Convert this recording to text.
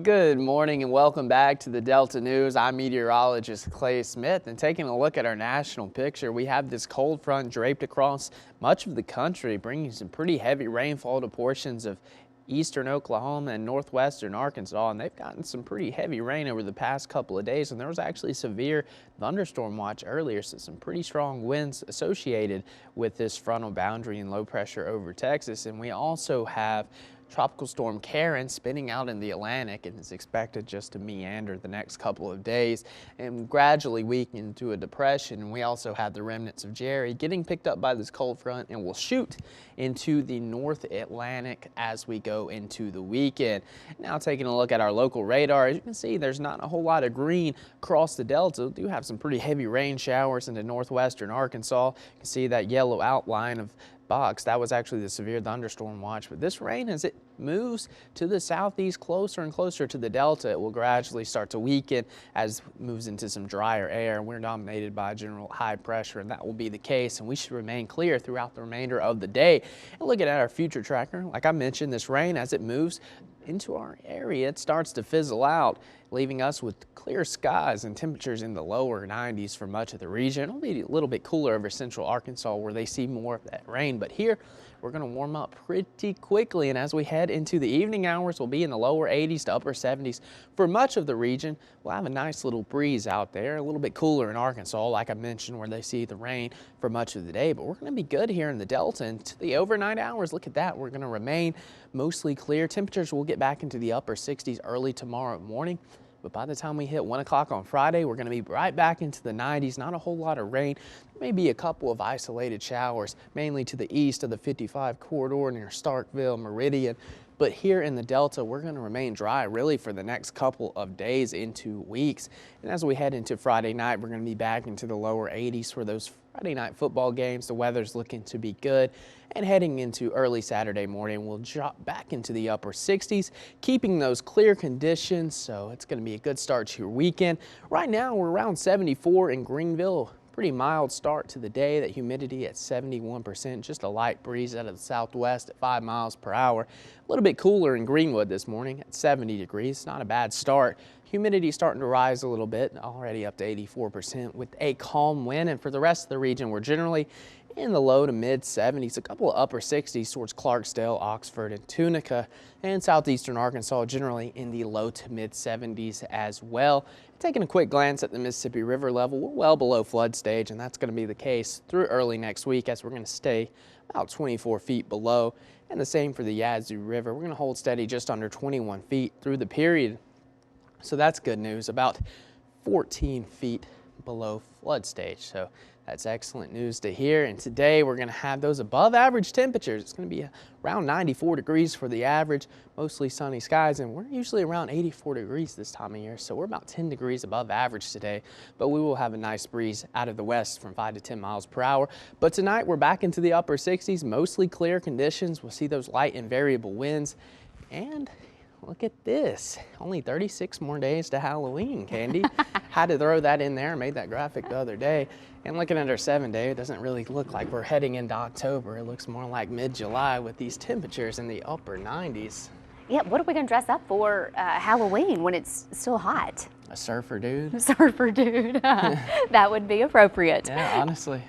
Good morning and welcome back to the Delta News. I'm meteorologist Clay Smith, and taking a look at our national picture, we have this cold front draped across much of the country, bringing some pretty heavy rainfall to portions of eastern Oklahoma and northwestern Arkansas, and they've gotten some pretty heavy rain over the past couple of days, and there was actually severe thunderstorm watch earlier, so some pretty strong winds associated with this frontal boundary and low pressure over Texas. And we also have Tropical Storm Karen spinning out in the Atlantic and is expected just to meander the next couple of days and gradually weaken into a depression. We also have the remnants of Jerry getting picked up by this cold front and will shoot into the North Atlantic as we go into the weekend. Now taking a look at our local radar, as you can see, there's not a whole lot of green across the Delta. We do have some pretty heavy rain showers into northwestern Arkansas. You can see that yellow outline of box. That was actually the severe thunderstorm watch, but this rain, as it moves to the southeast closer and closer to the Delta, it will gradually start to weaken as it moves into some drier air. We're dominated by general high pressure, and that will be the case, and we should remain clear throughout the remainder of the day. And looking at our future tracker, like I mentioned, this rain, as it moves into our area, it starts to fizzle out, leaving us with clear skies and temperatures in the lower 90s for much of the region. It'll be a little bit cooler over central Arkansas where they see more of that rain, but here we're going to warm up pretty quickly, and as we head into the evening hours, we'll be in the lower 80s to upper 70s for much of the region. We'll have a nice little breeze out there, a little bit cooler in Arkansas, like I mentioned, where they see the rain for much of the day, but we're going to be good here in the Delta. And to the overnight hours, look at that, we're going to remain mostly clear. Temperatures will get back into the upper 60s early tomorrow morning. But by the time we hit 1 o'clock on Friday, we're going to be right back into the 90s. Not a whole lot of rain. Maybe a couple of isolated showers, mainly to the east of the 55 corridor near Starkville, Meridian. But here in the Delta, we're going to remain dry really for the next couple of days into weeks. And as we head into Friday night, we're going to be back into the lower 80s for those Friday night football games. The weather's looking to be good. And heading into early Saturday morning, we'll drop back into the upper 60s, keeping those clear conditions. So it's going to be a good start to your weekend. Right now, we're around 74 in Greenville. Pretty mild start to the day. That humidity at 71%, just a light breeze out of the southwest at 5 miles per hour. A little bit cooler in Greenwood this morning at 70 degrees. Not a bad start. Humidity starting to rise a little bit, already up to 84% with a calm wind. And for the rest of the region, we're generally in the low to mid 70s, a couple of upper 60s towards Clarksdale, Oxford, and Tunica, and southeastern Arkansas generally in the low to mid 70s as well. Taking a quick glance at the Mississippi River level, we're well below flood stage, and that's going to be the case through early next week as we're going to stay about 24 feet below. And the same for the Yazoo River. We're going to hold steady just under 21 feet through the period. So that's good news, about 14 feet below flood stage. So that's excellent news to hear. And today we're going to have those above average temperatures. It's going to be around 94 degrees for the average, mostly sunny skies, and we're usually around 84 degrees this time of year. So we're about 10 degrees above average today, but we will have a nice breeze out of the west from 5 to 10 miles per hour. But tonight we're back into the upper 60s, mostly clear conditions. We'll see those light and variable winds. And look at this, only 36 more days to Halloween, Candy. Had to throw that in there, made that graphic the other day. And looking at our 7-day, it doesn't really look like we're heading into October. It looks more like mid-July with these temperatures in the upper 90s. Yeah, what are we going to dress up for Halloween when it's still hot? A surfer dude. A surfer dude. That would be appropriate. Yeah, honestly.